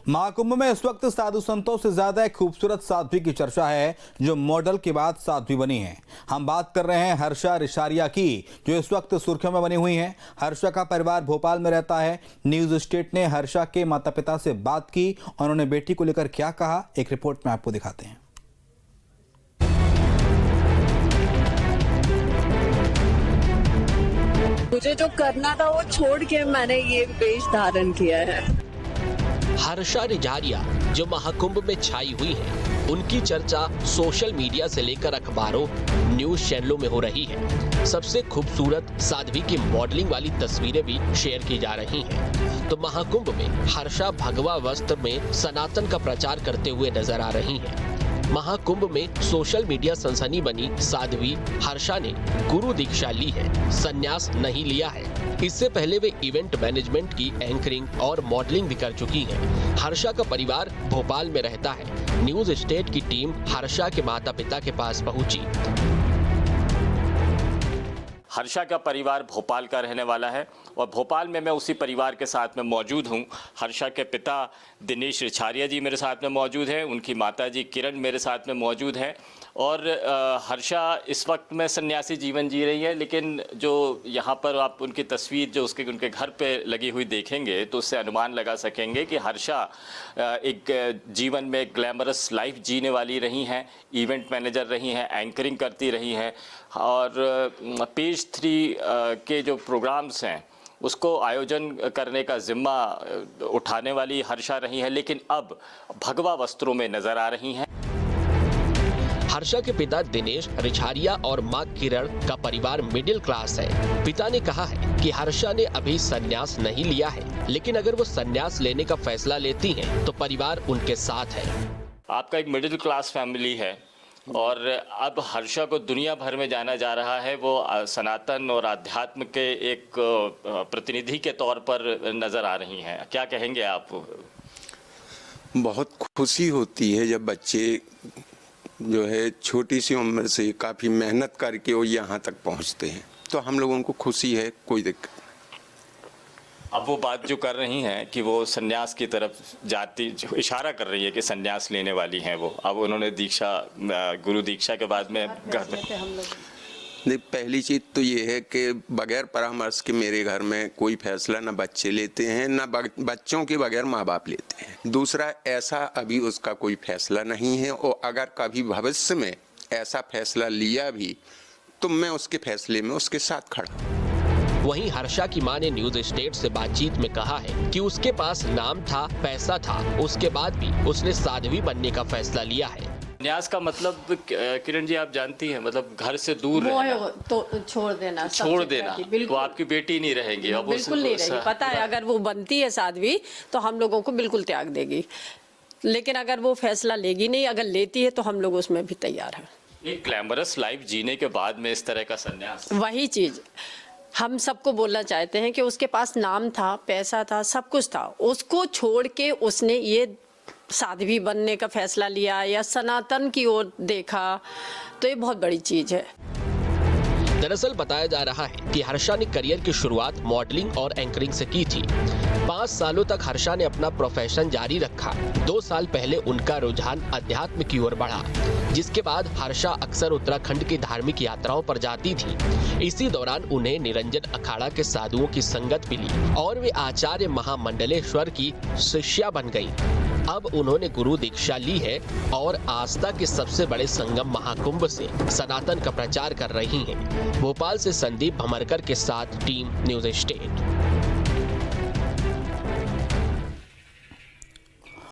महाकुंभ में इस वक्त साधु संतों से ज्यादा एक खूबसूरत साध्वी की चर्चा है जो मॉडल के बाद साध्वी बनी है। हम बात कर रहे हैं हर्षा रिछारिया की, जो इस वक्त सुर्खियों में बनी हुई हैं। हर्षा का परिवार भोपाल में रहता है। न्यूज स्टेट ने हर्षा के माता पिता से बात की और उन्होंने बेटी को लेकर क्या कहा, एक रिपोर्ट में आपको दिखाते हैं। मुझे जो करना था वो छोड़ के मैंने ये वेश धारण किया है। हर्षा रिछारिया जो महाकुंभ में छाई हुई है, उनकी चर्चा सोशल मीडिया से लेकर अखबारों, न्यूज चैनलों में हो रही है। सबसे खूबसूरत साध्वी की मॉडलिंग वाली तस्वीरें भी शेयर की जा रही हैं। तो महाकुंभ में हर्षा भगवा वस्त्र में सनातन का प्रचार करते हुए नजर आ रही हैं। महाकुंभ में सोशल मीडिया सनसनी बनी साध्वी हर्षा ने गुरु दीक्षा ली है, संन्यास नहीं लिया है। इससे पहले वे इवेंट मैनेजमेंट की एंकरिंग और मॉडलिंग भी कर चुकी हैं। हर्षा का परिवार भोपाल में रहता है। न्यूज स्टेट की टीम हर्षा के माता पिता के पास पहुंची। हर्षा का परिवार भोपाल का रहने वाला है और भोपाल में मैं उसी परिवार के साथ में मौजूद हूं। हर्षा के पिता दिनेश रिछारिया जी मेरे साथ में मौजूद हैं, उनकी माताजी किरण मेरे साथ में मौजूद हैं और हर्षा इस वक्त में सन्यासी जीवन जी रही है। लेकिन जो यहाँ पर आप उनकी तस्वीर जो उनके घर पे लगी हुई देखेंगे तो उससे अनुमान लगा सकेंगे कि हर्षा एक जीवन में ग्लैमरस लाइफ जीने वाली रही हैं, इवेंट मैनेजर रही हैं, एंकरिंग करती रही हैं और पेज 3 के जो प्रोग्राम्स हैं उसको आयोजन करने का जिम्मा उठाने वाली हर्षा रही है। लेकिन अब भगवा वस्त्रों में नजर आ रही हैं। हर्षा के पिता दिनेश रिछारिया और मां किरण का परिवार मिडिल क्लास है। पिता ने कहा है कि हर्षा ने अभी संन्यास नहीं लिया है, लेकिन अगर वो संन्यास लेने का फैसला लेती हैं, तो परिवार उनके साथ है। आपका एक मिडिल क्लास फैमिली है और अब हर्षा को दुनिया भर में जाना जा रहा है। वो सनातन और अध्यात्म के एक प्रतिनिधि के तौर पर नजर आ रही हैं। क्या कहेंगे आप? बहुत खुशी होती है जब बच्चे जो है छोटी सी उम्र से काफ़ी मेहनत करके वो यहाँ तक पहुँचते हैं, तो हम लोगों को खुशी है, कोई दिक्कत। अब वो बात जो कर रही हैं कि वो सन्यास की तरफ जाती, इशारा कर रही है कि सन्यास लेने वाली हैं वो। अब उन्होंने दीक्षा, गुरु दीक्षा के बाद में घर में पहली चीज़ तो ये है कि बगैर परामर्श के मेरे घर में कोई फैसला ना बच्चे लेते हैं, ना बच्चों के बगैर माँ बाप लेते हैं। दूसरा, ऐसा अभी उसका कोई फैसला नहीं है और अगर कभी भविष्य में ऐसा फैसला लिया भी तो मैं उसके फैसले में उसके साथ खड़ा। वहीं हर्षा की मां ने न्यूज स्टेट से बातचीत में कहा है कि उसके पास नाम था, पैसा था, उसके बाद भी उसने साध्वी बनने का फैसला लिया है। संन्यास का मतलब किरण जी आप जानती हैं, मतलब घर से दूर रहना, तो छोड़ देना, तो आपकी बेटी नहीं रहेगी। अब बिल्कुल नहीं रहेगी। पता है अगर वो बनती है साध्वी तो हम लोगों को बिल्कुल त्याग देगी, लेकिन अगर वो फैसला लेगी नहीं, अगर लेती है तो हम लोग उसमें भी तैयार हैं। एक ग्लैमरस लाइफ जीने के बाद में इस तरह का संन्यास, वही चीज हम सबको बोलना चाहते हैं कि उसके पास नाम था, पैसा था, सब कुछ था, उसको छोड़ के उसने ये साध्वी बनने का फैसला लिया या सनातन की ओर देखा, तो ये बहुत बड़ी चीज है। दरअसल बताया जा रहा है कि हर्षा ने करियर की शुरुआत मॉडलिंग और एंकरिंग से की थी। 5 सालों तक हर्षा ने अपना प्रोफेशन जारी रखा। 2 साल पहले उनका रुझान अध्यात्म की ओर बढ़ा, जिसके बाद हर्षा अक्सर उत्तराखंड की धार्मिक यात्राओं पर जाती थी। इसी दौरान उन्हें निरंजन अखाड़ा के साधुओं की संगत मिली और वे आचार्य महामंडलेश्वर की शिष्या बन गयी। अब उन्होंने गुरु दीक्षा ली है और आस्था के सबसे बड़े संगम महाकुंभ से सनातन का प्रचार कर रही हैं। भोपाल से संदीप भमरकर के साथ टीम न्यूज स्टेट।